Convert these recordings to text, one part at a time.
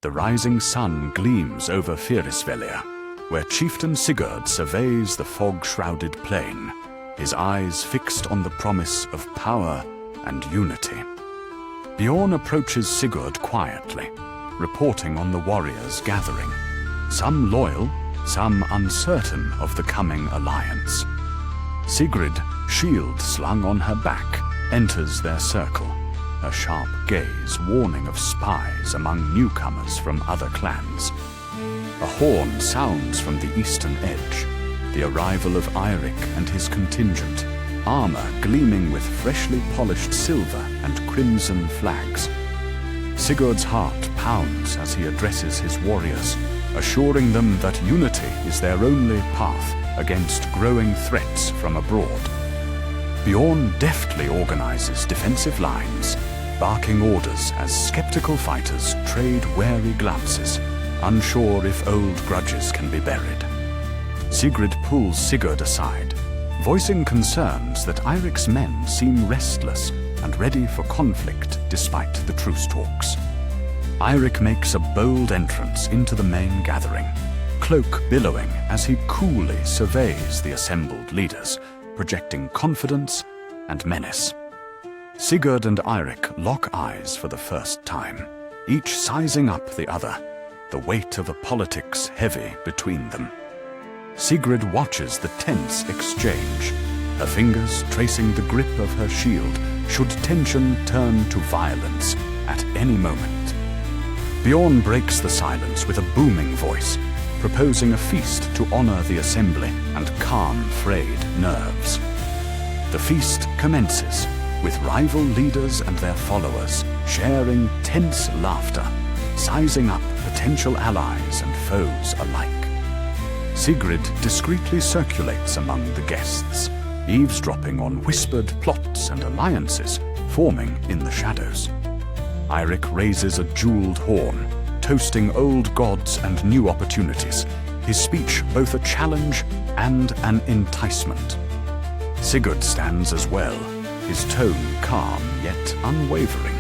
the rising sun gleams over Fýrisvellir, where chieftain Sigurd surveys the fog-shrouded plain, his eyes fixed on the promise of power and unity. Bjorn approaches Sigurd quietly, reporting on the warriors gathering, some loyal, some uncertain of the coming alliance. Sigrid, shield slung on her back, enters their circle, her sharp gaze warning of spies among newcomers from other clans. A horn sounds from the eastern edge, the arrival of Eirik and his contingent, armor gleaming with freshly polished silver and crimson flags. Sigurd's heart pounds as he addresses his warriors, assuring them that unity is their only path against growing threats from abroad. Bjorn deftly organizes defensive lines, barking orders as skeptical fighters trade wary glances, unsure if old grudges can be buried. Sigrid pulls Sigurd aside, voicing concerns that Eirik's men seem restless and ready for conflict despite the truce talks. Eirik makes a bold entrance into the main gathering, cloak billowing as he coolly surveys the assembled leaders, projecting confidence and menace. Sigurd and Eirik lock eyes for the first time, each sizing up the other, the weight of a politics heavy between them. Sigrid watches the tense exchange, her fingers tracing the grip of her shield should tension turn to violence at any moment. Bjorn breaks the silence with a booming voice, proposing a feast to honor the assembly and calm frayed nerves. The feast commences, with rival leaders and their followers sharing tense laughter, sizing up potential allies and foes alike. Sigrid discreetly circulates among the guests, eavesdropping on whispered plots and alliances forming in the shadows. Eirik raises a jeweled horn, toasting old gods and new opportunities, his speech both a challenge and an enticement. Sigurd stands as well, his tone calm yet unwavering,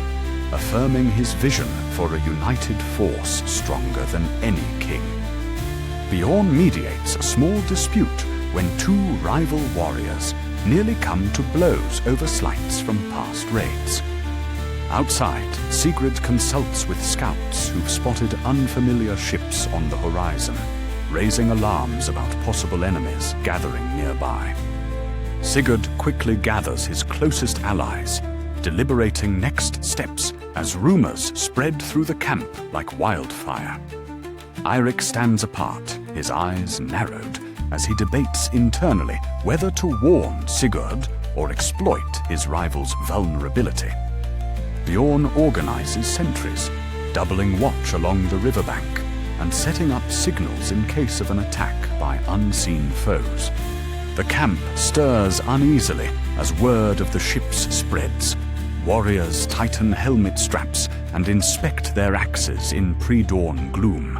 affirming his vision for a united force stronger than any king. Bjorn mediates a small dispute when two rival warriors nearly come to blows over slights from past raids. Outside, Sigrid consults with scouts who've spotted unfamiliar ships on the horizon, raising alarms about possible enemies gathering nearby. Sigurd quickly gathers his closest allies, deliberating next steps as rumors spread through the camp like wildfire. Eirik stands apart, his eyes narrowed, as he debates internally whether to warn Sigurd or exploit his rival's vulnerability. Bjorn organizes sentries, doubling watch along the riverbank and setting up signals in case of an attack by unseen foes. The camp stirs uneasily as word of the ships spreads. Warriors tighten helmet straps and inspect their axes in pre-dawn gloom.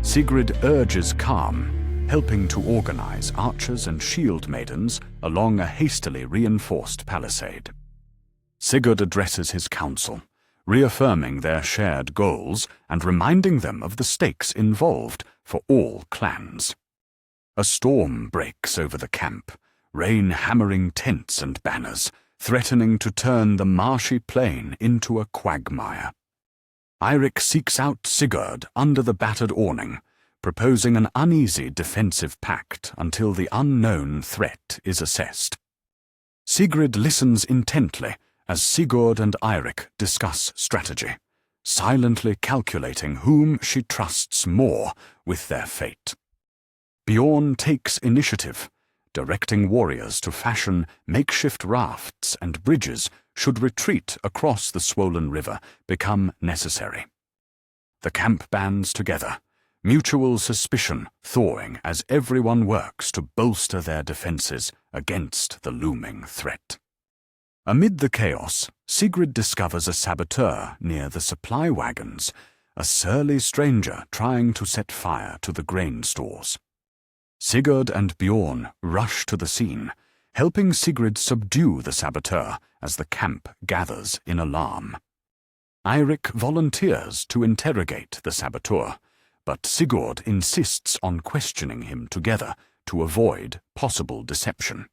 Sigrid urges calm, helping to organize archers and shield maidens along a hastily reinforced palisade. Sigurd addresses his council, reaffirming their shared goals and reminding them of the stakes involved for all clans. A storm breaks over the camp, rain hammering tents and banners, threatening to turn the marshy plain into a quagmire. Eirik seeks out Sigurd under the battered awning, proposing an uneasy defensive pact until the unknown threat is assessed. Sigrid listens intently as Sigurd and Eirik discuss strategy, silently calculating whom she trusts more with their fate. Bjorn takes initiative, directing warriors to fashion makeshift rafts and bridges should retreat across the swollen river become necessary. The camp bands together, mutual suspicion thawing as everyone works to bolster their defenses against the looming threat. Amid the chaos, Sigrid discovers a saboteur near the supply wagons, a surly stranger trying to set fire to the grain stores. Sigurd and Bjorn rush to the scene, helping Sigrid subdue the saboteur as the camp gathers in alarm. Eirik volunteers to interrogate the saboteur, but Sigurd insists on questioning him together to avoid possible deception.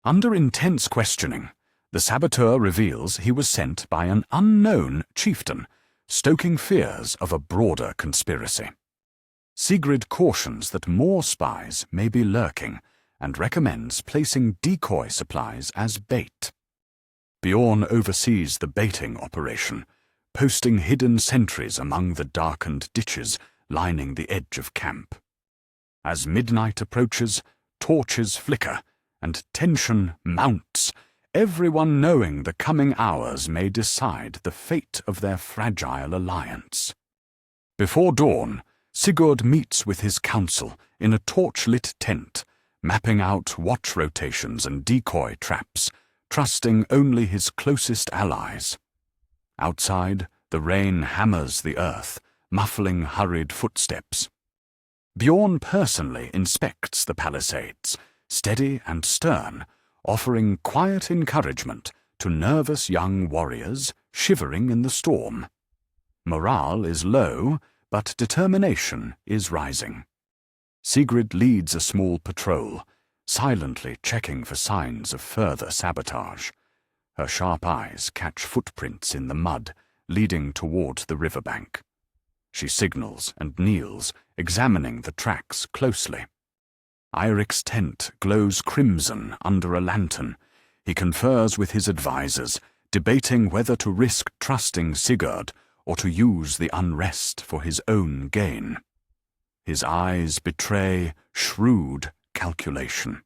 Under intense questioning, the saboteur reveals he was sent by an unknown chieftain, stoking fears of a broader conspiracy. Sigurd cautions that more spies may be lurking and recommends placing decoy supplies as bait. Bjorn oversees the baiting operation, posting hidden sentries among the darkened ditches lining the edge of camp. As midnight approaches, torches flicker and tension mounts, everyone knowing the coming hours may decide the fate of their fragile alliance. Before dawn, Sigurd meets with his council in a torch-lit tent, mapping out watch rotations and decoy traps, trusting only his closest allies. Outside, the rain hammers the earth, muffling hurried footsteps. Bjorn personally inspects the palisades, steady and stern, offering quiet encouragement to nervous young warriors shivering in the storm. Morale is low, but determination is rising. Sigurd leads a small patrol, silently checking for signs of further sabotage. Her sharp eyes catch footprints in the mud, leading toward the riverbank. She signals and kneels, examining the tracks closely. Eirik's tent glows crimson under a lantern. He confers with his advisors, debating whether to risk trusting Sigurd or to use the unrest for his own gain. His eyes betray shrewd calculation.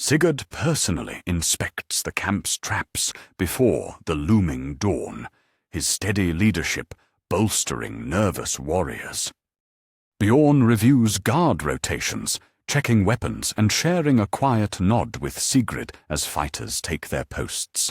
Sigurd personally inspects the camp's traps before the looming dawn, his steady leadership bolstering nervous warriors. Bjorn reviews guard rotations, checking weapons and sharing a quiet nod with Sigurd as fighters take their posts.